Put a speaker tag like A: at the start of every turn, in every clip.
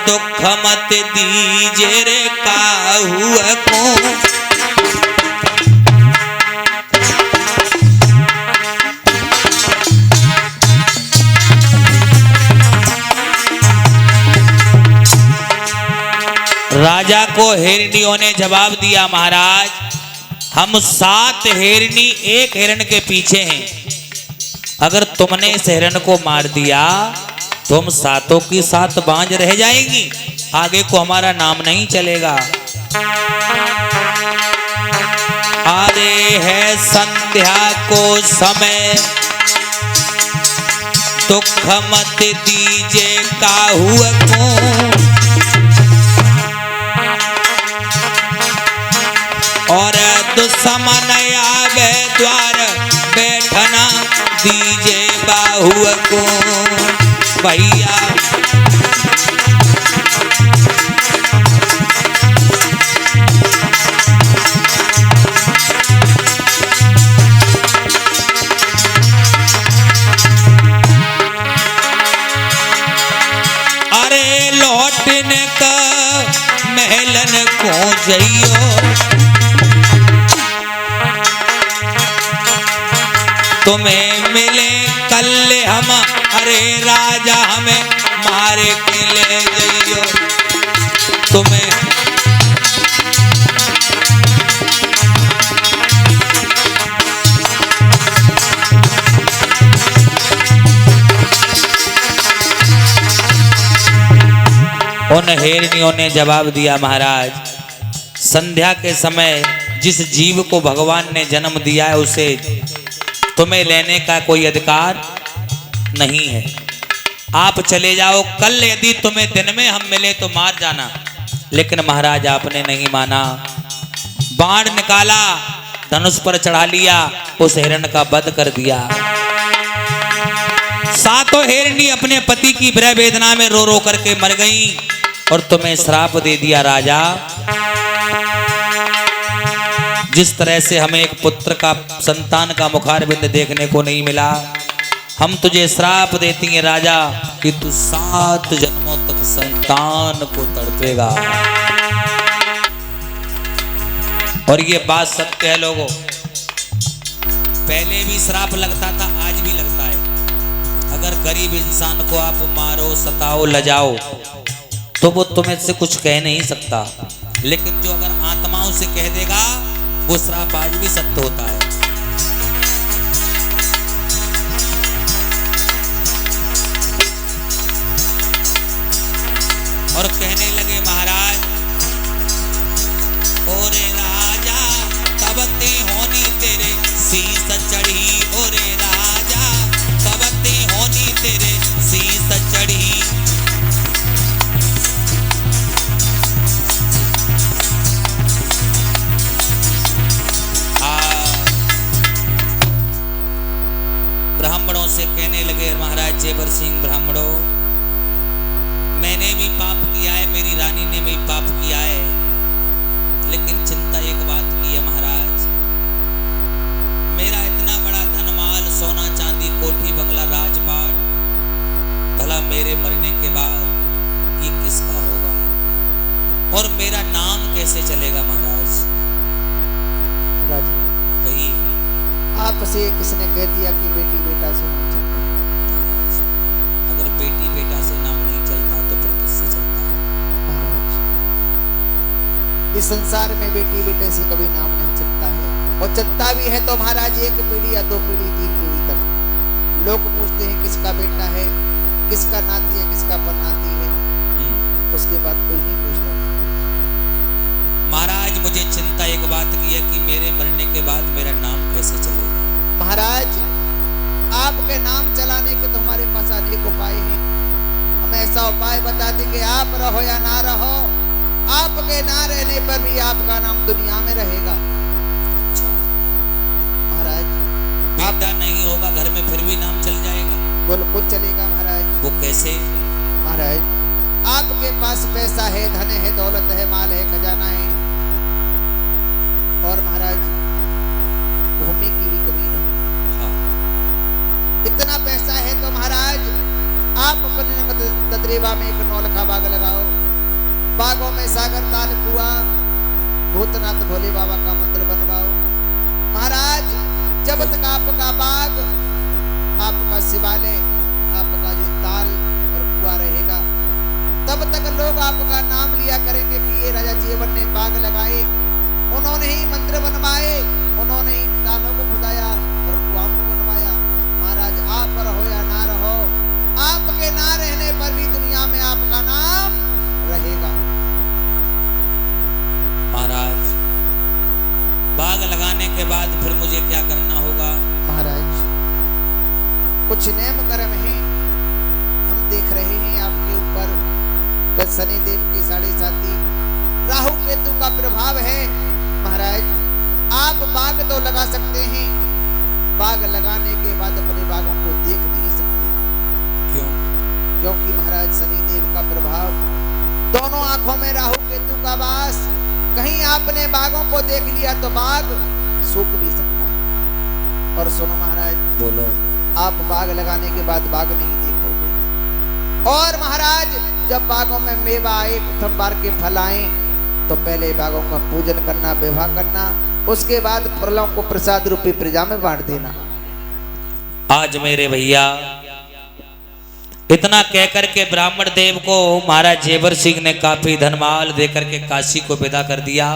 A: दुख मत दीजे रे काहू को। राजा को हिरनियों ने जवाब दिया, महाराज हम 7 हिरनी एक हिरण के पीछे हैं, अगर तुमने इस हिरण को मार दिया तो हम 7 की 7 बांझ रह जाएंगी, आगे को हमारा नाम नहीं चलेगा। अरे है संध्या को समय, दुख मत दीजे काहू को। और दुश्मन आवे द्वार बैठना दीजे बाहु को। भैया अरे लौटने का महलन को जइयो, तुम्हें मिले कल हम, अरे राजा हमें मारे के ले जइयो। तुम्हें उन हिरनियों ने जवाब दिया, महाराज संध्या के समय जिस जीव को भगवान ने जन्म दिया है उसे तुम्हें लेने का कोई अधिकार नहीं है, आप चले जाओ, कल यदि तुम्हें दिन में हम मिले तो मार जाना। लेकिन महाराज आपने नहीं माना, बाण निकाला, धनुष पर चढ़ा लिया, उस हिरण का वध कर दिया। 7 हिरनी अपने पति की विरह वेदना में रो रो करके मर गईं और तुम्हें श्राप दे दिया। राजा जिस तरह से हमें एक पुत्र का संतान का मुखारबिंद देखने को नहीं मिला, हम तुझे श्राप देती हैं राजा कि तू 7 जन्मों तक संतान को तड़पेगा। और ये बात सत्य है लोगों, पहले भी श्राप लगता था, आज भी लगता है। अगर गरीब इंसान को आप मारो, सताओ, लजाओ तो वो तुम्हें से कुछ कह नहीं सकता, लेकिन जो अगर आत्माओं से कह देगा वो श्राप आज भी सत्य होता है। और कहने लगे महाराज, ओरे राजा कबते होनी तेरे शीस चढ़ी, ओरे राजा कबते होनी तेरे शीस चढ़ी। ब्राह्मणों से कहने लगे, महाराज जेवर सिंह ब्राह्मणों, मैंने भी पाप किया है, मेरी रानी ने भी पाप किया है, लेकिन चिंता एक बात की है महाराज, मेरा इतना बड़ा धनमाल, सोना चांदी, कोठी बंगला, राजपाट, भला मेरे मरने के बाद ये किसका होगा और मेरा नाम कैसे चलेगा महाराज?
B: राजा
A: कहिए।
B: आपसे किसने कह दिया कि बेटी बेटा से नाम चलता है?
A: महाराज अगर बेटी बेटा से नाम नहीं चलता तो फिर किससे चलता है?
B: महाराज इस संसार में बेटी बेटे से कभी नाम नहीं चलता है, और चलता भी है तो महाराज 1 पीढ़ी या 2 पीढ़ी 3 पीढ़ी तक लोग पूछते हैं किसका बेटा है, किसका नाती है, किसका परनाती है, उसके बाद कोई नहीं पूछता।
A: महाराज मुझे चिंता एक बात की है कि मेरे मरने के बाद मेरा नाम कैसे चलेगा?
B: महाराज आपके नाम चलाने के तो हमारे पास अनेक उपाय हैं, हम ऐसा उपाय बता देंगे, आप रहो या ना रहो, आपके ना रहने पर भी आपका नाम दुनिया में रहेगा।
A: अच्छा
B: महाराज
A: बेटा नहीं होगा घर में फिर भी नाम चल जाएगा?
B: बिल्कुल चलेगा महाराज।
A: वो कैसे?
B: महाराज आपके पास पैसा है, धन है, दौलत है, माल है, खजाना है, और महाराज भूमि की भी कमी नहीं। हाँ। इतना पैसा है तो महाराज आप अपने मंत्रेवा में एक नौलखा बाग लगाओ, बागों में सागर ताल कुआ, भूतनाथ भोले बाबा का मंदिर बनवाओ। महाराज जब तक आपका बाग, आपका शिवालय, आपका ये ताल और कुआ रहेगा, तब तक लोग आपका नाम लिया करेंगे कि ये राजा जीवन ने बाग लगाए, उन्होंने ही मंदिर बनवाए, उन्होंने ही तालों को खुदाया और कुआं को बनवाया। महाराज आप रहो या ना रहो, आपके ना रहने पर भी दुनिया में आपका नाम रहेगा।
A: महाराज बाग लगाने के बाद फिर मुझे क्या करना होगा?
B: महाराज कुछ नेम कर्म है, हम देख रहे हैं आपके ऊपर शनि देव की 7.5 राहु केतु का प्रभाव है। महाराज आप बाग तो लगा सकते हैं, बाग लगाने के बाद अपने बागों को देख नहीं सकते।
A: क्यों?
B: क्योंकि महाराज शनि देव का प्रभाव, दोनों आंखों में राहु केतु का वास, कहीं आपने बागों को देख लिया तो बाग सूख भी सकता है। और सुनो महाराज,
A: बोलो।
B: आप बाग लगाने के बाद बाग नहीं देखोगे, और महाराज जब बागों में मेवा आए, प्रथम बार के फल आए, तो पहले बागों का पूजन करना, विवाह करना, उसके बाद फलों को प्रसाद रूपी प्रजा में बांट देना।
A: आज मेरे भैया इतना कहकर के ब्राह्मण देव को महाराज जेवर सिंह ने काफी धनमाल देकर के काशी को विदा कर दिया।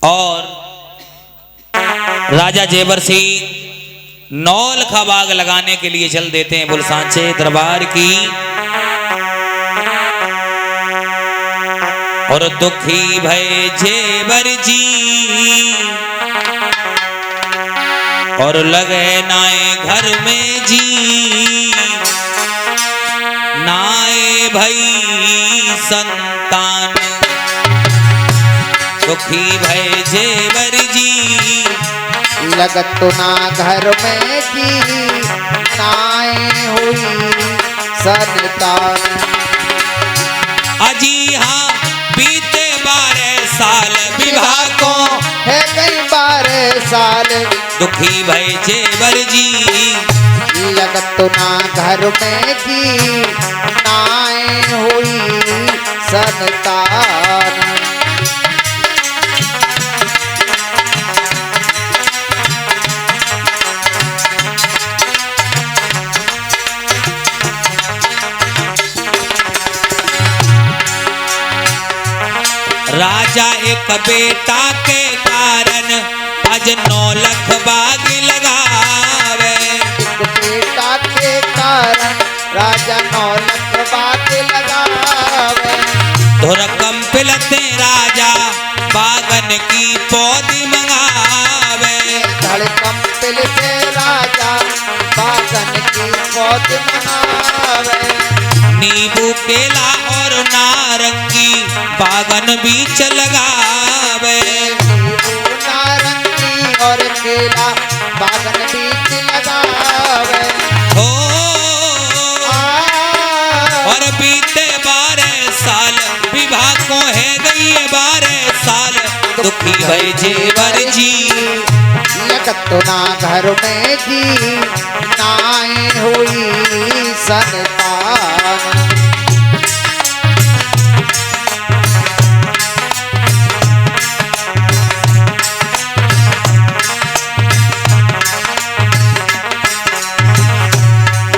A: और राजा जेवर सिंह नौलखा बाग लगाने के लिए चल देते हैं। बोल सांचे दरबार की। और दुखी भय जेवर जी और लगे नाए घर में जी, नाए भई संतान। दुखी भय जेवर जी
B: लगत तो ना घर में की, नाए हुई संतान।
A: अजी हाँ बीते 12 साल विवाह को
B: है कई 12 साल।
A: दुखी भय जेवर जी
B: लगत तो ना घर में की, नाए हुई संतान।
A: राजा एक बेटा के कारण आज 9 लाख बाग लगावे।
B: एक बेटा के कारण राजा 9 लाख बाग लगावे।
A: धुर कंपिलते राजा बागन की पौधी मंगावे।
B: धड़ कंपिल से राजा बागन की पौधी मंगावे।
A: नींबू केला और नारंगी बागन बीच लगावे।
B: नींबू नारंगी और केला बागन बीच लगावे।
A: हो और बीते 12 साल विवाह को है गई 12 साल। दुखी भय जेवर जी
B: लगत तो ना घर में की, नाए हुई संतान।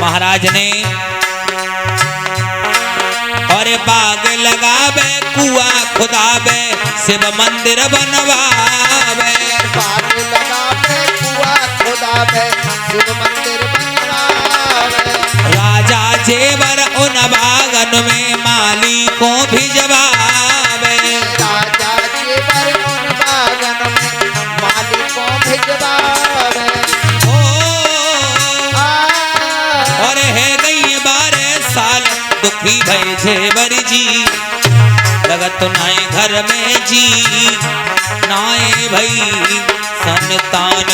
A: महाराज ने और बाग लगावे, कुआ खुदावे, शिव मंदिर बनवावे।
B: बाग लगावे, कुआ खुदावे, शिव मंदिर बनवावे।
A: राजा जेवर उन बागन में माली को भिजवावे।
B: राजा जेवर उन बागन में माली को भिजवावे।
A: और है गई 12 साल दुखी भय जेवर जी। लगत नाए घर में जी, नाए भई संतान।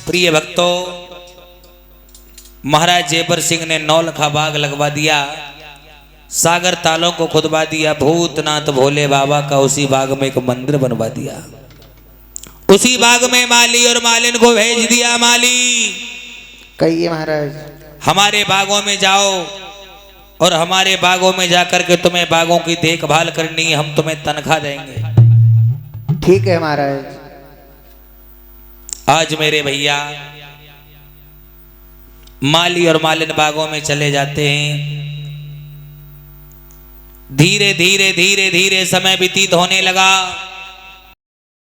A: प्रिय भक्तों, महाराज जेबर सिंह ने नौलखा बाग लगवा दिया, सागर तालों को खुदवा दिया, भूतनाथ भोले बाबा का उसी बाग में एक मंदिर बनवा दिया। उसी बाग में माली और मालिन को भेज दिया, माली
B: कहिए महाराज।
A: हमारे बागों में जाओ और हमारे बागों में जाकर के तुम्हें बागों की देखभाल करनी है, हम तुम्हें तनख्वाह देंगे।
B: ठीक है महाराज।
A: आज मेरे भैया माली और मालिन बागों में चले जाते हैं। धीरे धीरे धीरे धीरे समय व्यतीत होने लगा।